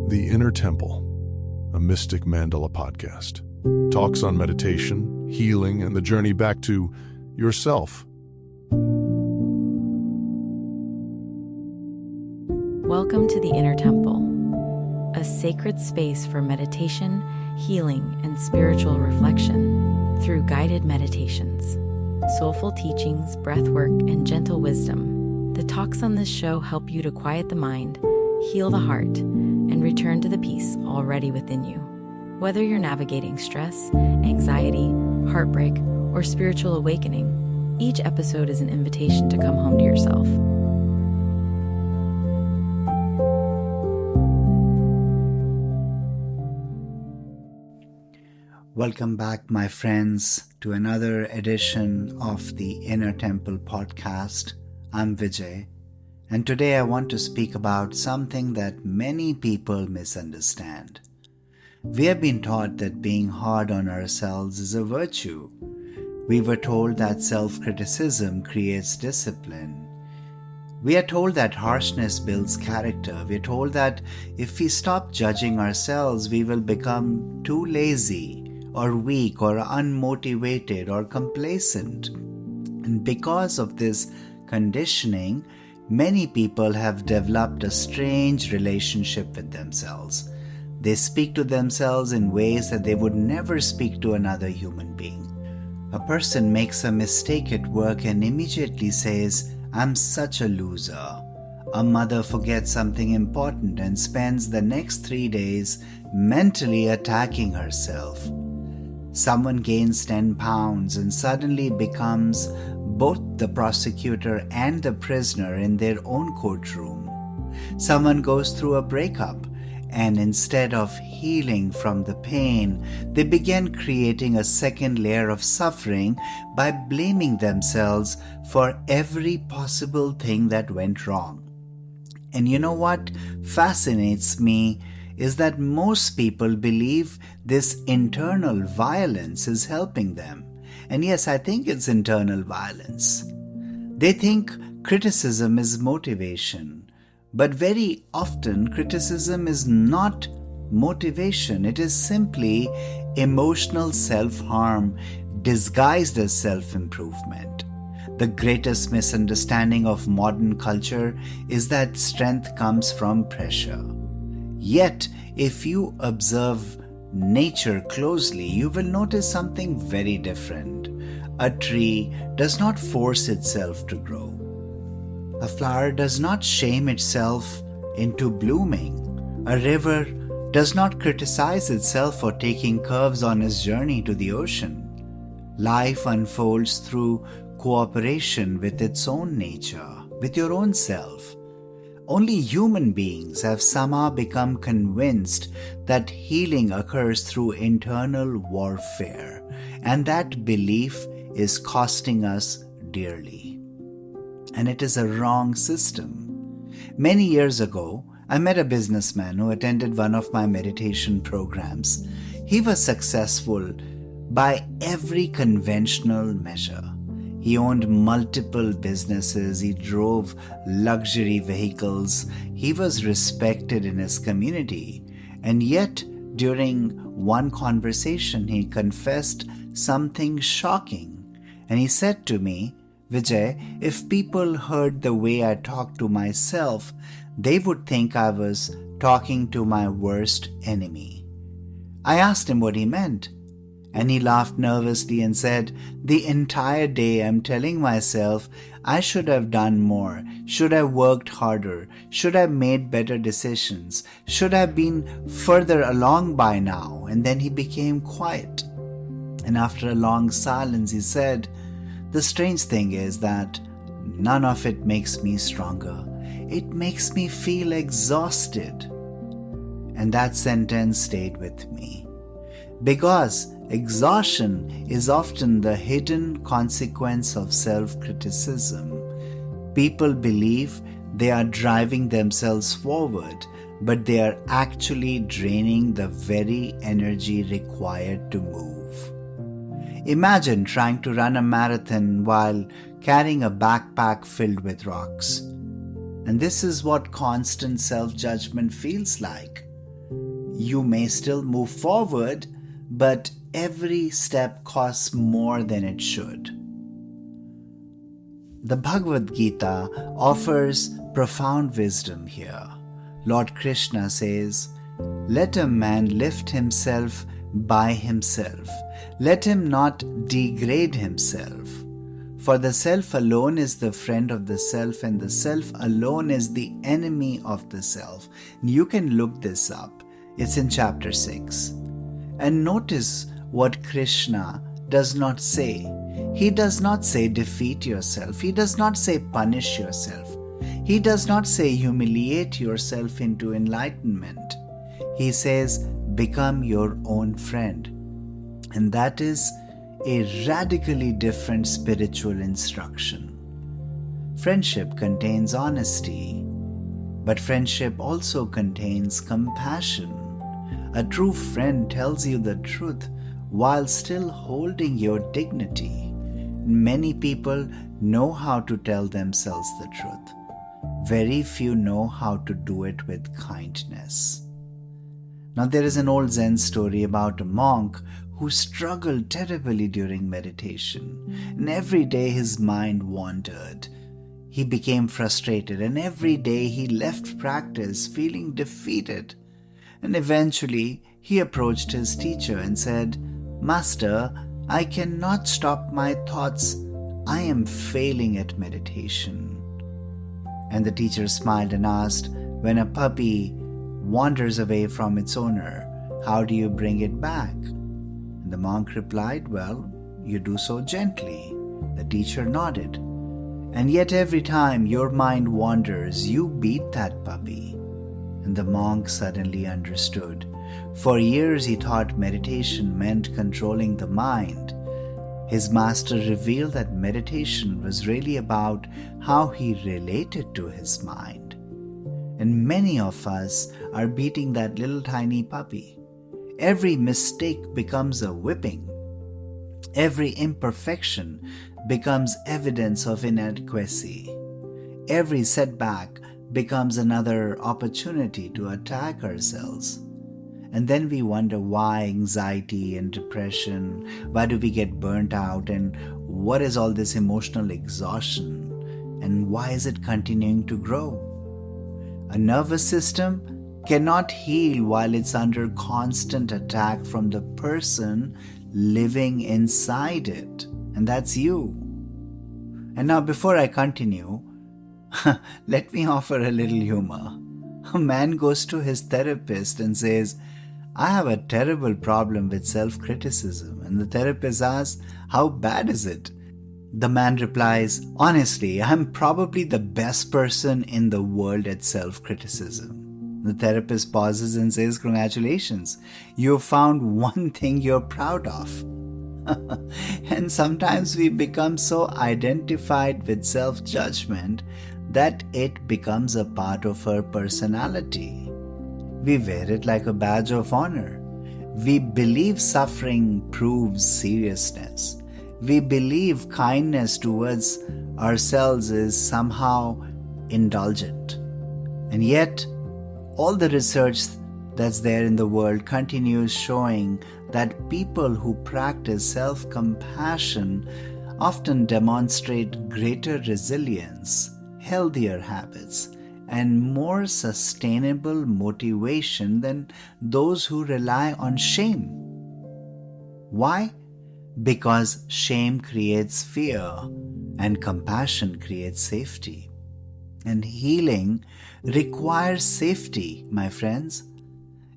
The Inner Temple, a Mystic Mandala podcast. Talks on meditation, healing, and the journey back to yourself. Welcome to the Inner Temple, a sacred space for meditation, healing, and spiritual reflection through guided meditations, soulful teachings, breathwork, and gentle wisdom. The talks on this show help you to quiet the mind, heal the heart, and return to the peace already within you. Whether you're navigating stress, anxiety, heartbreak, or spiritual awakening, each episode is an invitation to come home to yourself. Welcome back, my friends, to another edition of the Inner Temple podcast. I'm Vijay, and today I want to speak about something that many people misunderstand. We have been taught that being hard on ourselves is a virtue. We were told that self-criticism creates discipline. We are told that harshness builds character. We are told that if we stop judging ourselves, we will become too lazy, or weak, or unmotivated, or complacent. And because of this conditioning, many people have developed a strange relationship with themselves. They speak to themselves in ways that they would never speak to another human being. A person makes a mistake at work and immediately says, "I'm such a loser." A mother forgets something important and spends the next 3 days mentally attacking herself. Someone gains 10 pounds and suddenly becomes both the prosecutor and the prisoner in their own courtroom. Someone goes through a breakup, and instead of healing from the pain, they begin creating a second layer of suffering by blaming themselves for every possible thing that went wrong. And you know what fascinates me is that most people believe this internal violence is helping them. And yes, I think it's internal violence. They think criticism is motivation. But very often, criticism is not motivation. It is simply emotional self-harm disguised as self-improvement. The greatest misunderstanding of modern culture is that strength comes from pressure. Yet, if you observe nature closely, you will notice something very different. A tree does not force itself to grow. A flower does not shame itself into blooming. A river does not criticize itself for taking curves on its journey to the ocean. Life unfolds through cooperation with its own nature, with your own self. Only human beings have somehow become convinced that healing occurs through internal warfare, and that belief is costing us dearly. And it is a wrong system. Many years ago, I met a businessman who attended one of my meditation programs. He was successful by every conventional measure. He owned multiple businesses, he drove luxury vehicles, he was respected in his community. And yet, during one conversation, he confessed something shocking. And he said to me, "Vijay, if people heard the way I talk to myself, they would think I was talking to my worst enemy." I asked him what he meant. And he laughed nervously and said, "The entire day I'm telling myself I should have done more, should have worked harder, should have made better decisions, should have been further along by now." And then he became quiet. And after a long silence, he said, "The strange thing is that none of it makes me stronger. It makes me feel exhausted." And that sentence stayed with me. Because exhaustion is often the hidden consequence of self-criticism. People believe they are driving themselves forward, but they are actually draining the very energy required to move. Imagine trying to run a marathon while carrying a backpack filled with rocks. And this is what constant self-judgment feels like. you may still move forward, but every step costs more than it should. The Bhagavad Gita offers profound wisdom here. Lord Krishna says, "Let a man lift himself by himself. Let him not degrade himself. For the self alone is the friend of the self, and the self alone is the enemy of the self." You can look this up. It's in chapter 6. And notice what Krishna does not say. He does not say defeat yourself. He does not say punish yourself. He does not say humiliate yourself into enlightenment. He says become your own friend. And that is a radically different spiritual instruction. Friendship contains honesty, but friendship also contains compassion. A true friend tells you the truth while still holding your dignity. Many people know how to tell themselves the truth. Very few know how to do it with kindness. Now, there is an old Zen story about a monk who struggled terribly during meditation, and every day his mind wandered. He became frustrated, and every day he left practice feeling defeated. And eventually he approached his teacher and said, "Master, I cannot stop my thoughts. I am failing at meditation." And the teacher smiled and asked, "When a puppy wanders away from its owner, how do you bring it back?" And the monk replied, "Well, you do so gently." The teacher nodded. "And yet every time your mind wanders, you beat that puppy." And the monk suddenly understood. For years he thought meditation meant controlling the mind. His master revealed that meditation was really about how he related to his mind. And many of us are beating that little tiny puppy. Every mistake becomes a whipping. Every imperfection becomes evidence of inadequacy. Every setback becomes another opportunity to attack ourselves. And then we wonder why anxiety and depression, why do we get burnt out, and what is all this emotional exhaustion, and why is it continuing to grow? A nervous system cannot heal while it's under constant attack from the person living inside it, and that's you. And now, before I continue, let me offer a little humor. A man goes to his therapist and says, "I have a terrible problem with self-criticism." And the therapist asks, "How bad is it?" The man replies, "Honestly, I'm probably the best person in the world at self-criticism." The therapist pauses and says, "Congratulations, you've found one thing you're proud of." And sometimes we become so identified with self-judgment that it becomes a part of our personality. We wear it like a badge of honor. We believe suffering proves seriousness. We believe kindness towards ourselves is somehow indulgent. And yet, all the research that's there in the world continues showing that people who practice self-compassion often demonstrate greater resilience, healthier habits, and more sustainable motivation than those who rely on shame. Why? Because shame creates fear and compassion creates safety. And healing requires safety, my friends.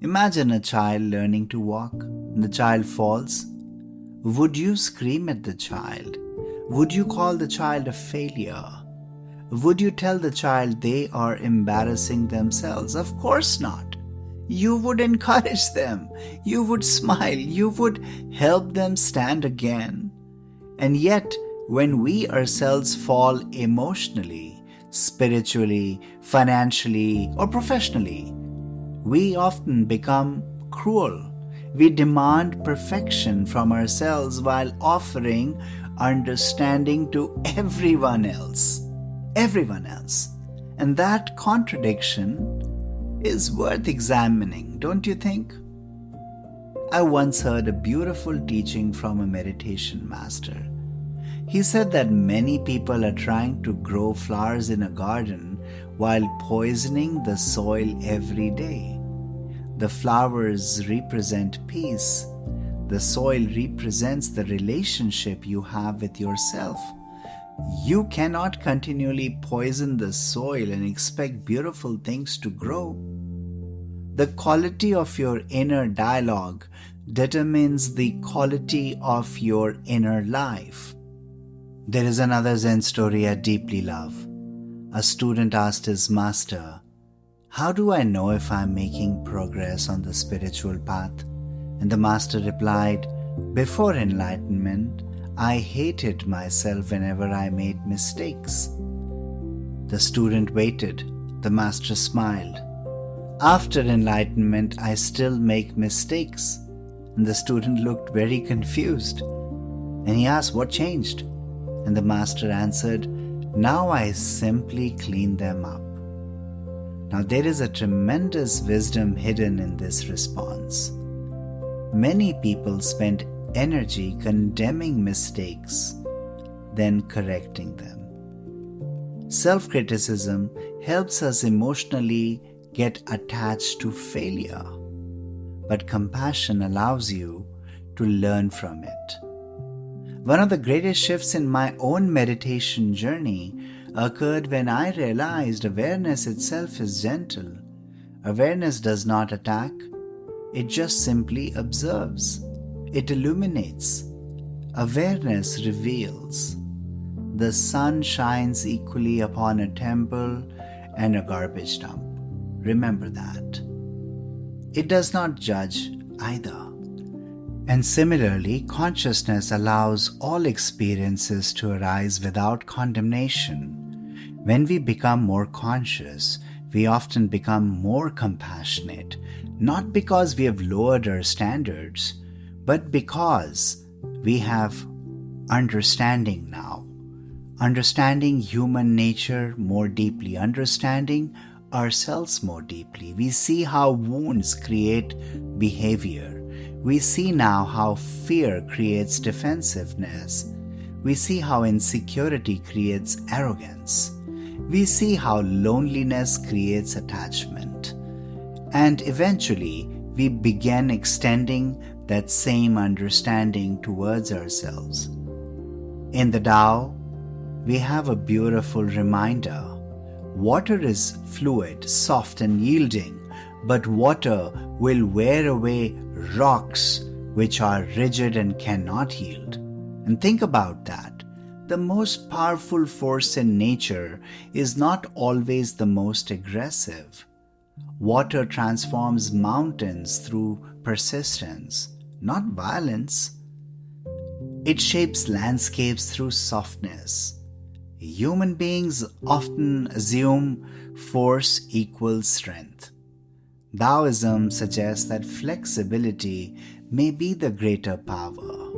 Imagine a child learning to walk and the child falls. Would you scream at the child? Would you call the child a failure? Would you tell the child they are embarrassing themselves? Of course not. You would encourage them. You would smile. You would help them stand again. And yet, when we ourselves fall emotionally, spiritually, financially, or professionally, we often become cruel. We demand perfection from ourselves while offering understanding to everyone else. And that contradiction is worth examining, don't you think? I once heard a beautiful teaching from a meditation master. He said that many people are trying to grow flowers in a garden while poisoning the soil every day. The flowers represent peace. The soil represents the relationship you have with yourself. You cannot continually poison the soil and expect beautiful things to grow. The quality of your inner dialogue determines the quality of your inner life. There is another Zen story I deeply love. A student asked his master, "How do I know if I am making progress on the spiritual path?" And the master replied, "Before enlightenment, I hated myself whenever I made mistakes." The student waited. The master smiled. "After enlightenment, I still make mistakes." And the student looked very confused. And he asked, "What changed?" And the master answered, "Now I simply clean them up." Now there is a tremendous wisdom hidden in this response. Many people spend energy condemning mistakes, then correcting them. Self-criticism helps us emotionally get attached to failure, but compassion allows you to learn from it. One of the greatest shifts in my own meditation journey occurred when I realized awareness itself is gentle. Awareness does not attack, it just simply observes. It illuminates. Awareness reveals. The sun shines equally upon a temple and a garbage dump. Remember that. It does not judge either. And similarly, consciousness allows all experiences to arise without condemnation. When we become more conscious, we often become more compassionate, not because we have lowered our standards, but because we have understanding now. Understanding human nature more deeply, understanding ourselves more deeply. We see how wounds create behavior. We see now how fear creates defensiveness. We see how insecurity creates arrogance. We see how loneliness creates attachment. And eventually, we begin extending that same understanding towards ourselves. In the Tao, we have a beautiful reminder. Water is fluid, soft and yielding, but water will wear away rocks which are rigid and cannot yield. And think about that. The most powerful force in nature is not always the most aggressive. Water transforms mountains through persistence, not violence. It shapes landscapes through softness. Human beings often assume force equals strength. Taoism suggests that flexibility may be the greater power.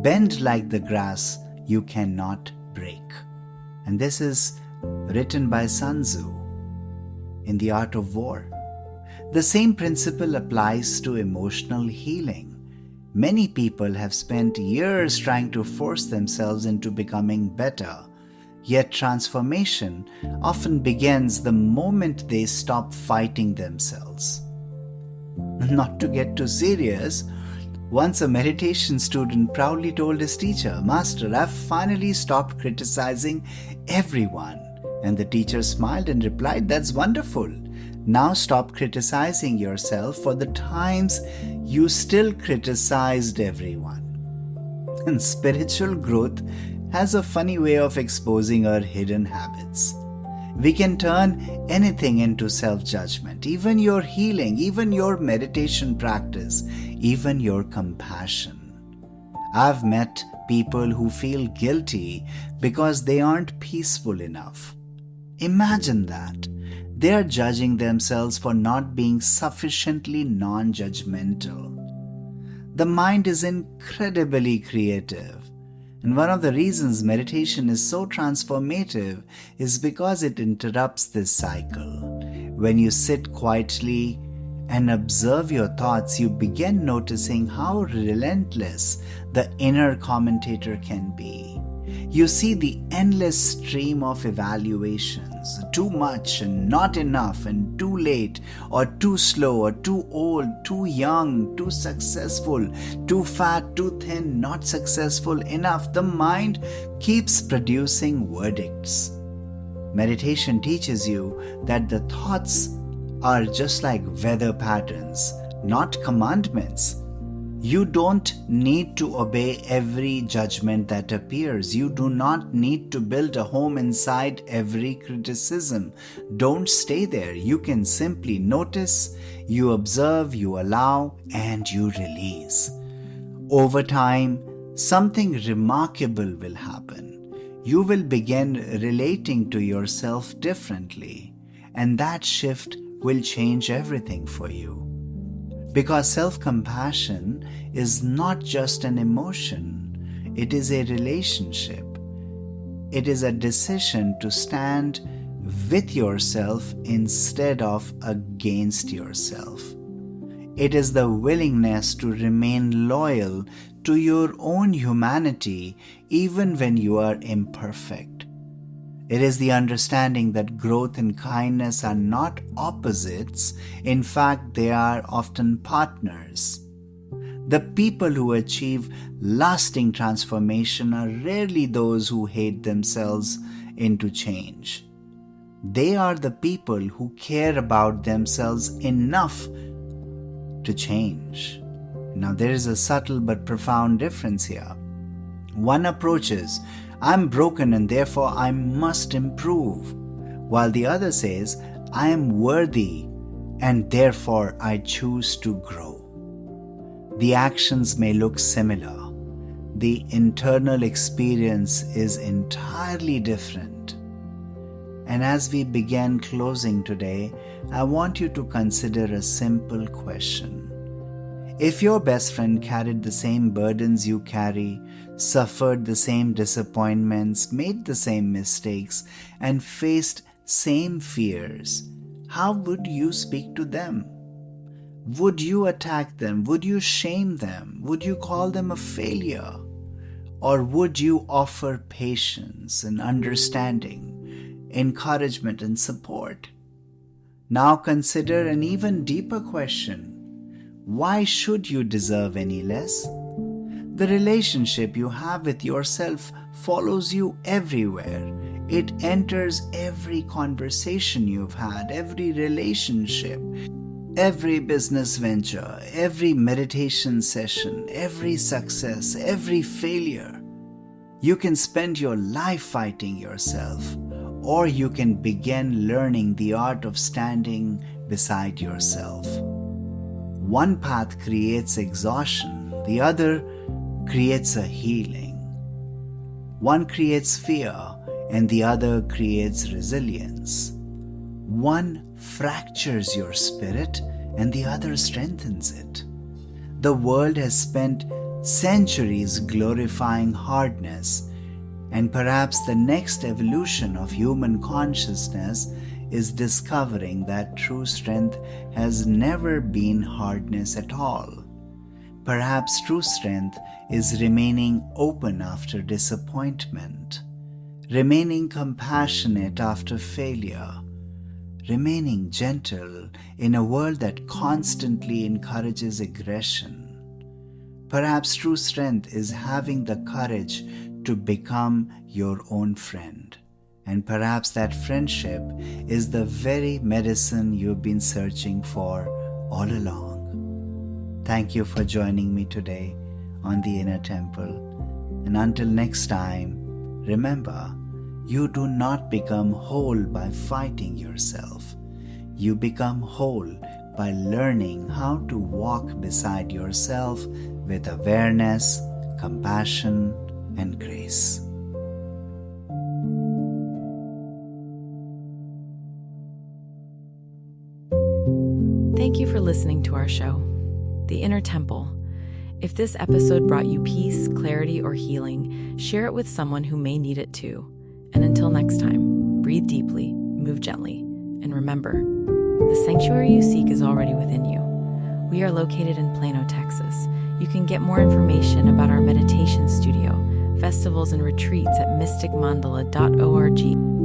Bend like the grass, you cannot break. And this is written by Sun Tzu in The Art of War. The same principle applies to emotional healing. Many people have spent years trying to force themselves into becoming better. Yet transformation often begins the moment they stop fighting themselves. Not to get too serious, once a meditation student proudly told his teacher, "Master, I've finally stopped criticizing everyone." And the teacher smiled and replied, "That's wonderful. Now stop criticizing yourself for the times you still criticized everyone." And spiritual growth has a funny way of exposing our hidden habits. We can turn anything into self-judgment, even your healing, even your meditation practice, even your compassion. I've met people who feel guilty because they aren't peaceful enough. Imagine that. They are judging themselves for not being sufficiently non-judgmental. The mind is incredibly creative. And one of the reasons meditation is so transformative is because it interrupts this cycle. When you sit quietly and observe your thoughts, you begin noticing how relentless the inner commentator can be. You see the endless stream of evaluations, too much and not enough and too late or too slow or too old, too young, too successful, too fat, too thin, not successful enough. The mind keeps producing verdicts. Meditation teaches you that the thoughts are just like weather patterns, not commandments. You don't need to obey every judgment that appears. You do not need to build a home inside every criticism. Don't stay there. You can simply notice, you observe, you allow, and you release. Over time, something remarkable will happen. You will begin relating to yourself differently, and that shift will change everything for you. Because self-compassion is not just an emotion, it is a relationship. It is a decision to stand with yourself instead of against yourself. It is the willingness to remain loyal to your own humanity even when you are imperfect. It is the understanding that growth and kindness are not opposites. In fact, they are often partners. The people who achieve lasting transformation are rarely those who hate themselves into change. They are the people who care about themselves enough to change. Now, there is a subtle but profound difference here. One approaches, I'm broken and therefore I must improve, while the other says, I am worthy and therefore I choose to grow. The actions may look similar. The internal experience is entirely different. And as we begin closing today, I want you to consider a simple question. If your best friend carried the same burdens you carry, suffered the same disappointments, made the same mistakes, and faced same fears, how would you speak to them? Would you attack them? Would you shame them? Would you call them a failure? Or would you offer patience and understanding, encouragement and support? Now consider an even deeper question. Why should you deserve any less? The relationship you have with yourself follows you everywhere. It enters every conversation you've had, every relationship, every business venture, every meditation session, every success, every failure. You can spend your life fighting yourself, or you can begin learning the art of standing beside yourself. One path creates exhaustion, the other creates a healing. One creates fear and the other creates resilience. One fractures your spirit and the other strengthens it. The world has spent centuries glorifying hardness, and perhaps the next evolution of human consciousness is discovering that true strength has never been hardness at all. Perhaps true strength is remaining open after disappointment, remaining compassionate after failure, remaining gentle in a world that constantly encourages aggression. Perhaps true strength is having the courage to become your own friend. And perhaps that friendship is the very medicine you've been searching for all along. Thank you for joining me today on the Inner Temple. And until next time, remember, you do not become whole by fighting yourself. You become whole by learning how to walk beside yourself with awareness, compassion, and grace. Thank you for listening to our show, The Inner Temple. If this episode brought you peace, clarity, or healing, share it with someone who may need it too. And until next time, breathe deeply, move gently, and remember, The sanctuary you seek is already within you. We are located in Plano, Texas. You can get more information about our meditation studio, festivals, and retreats at mysticmandala.org.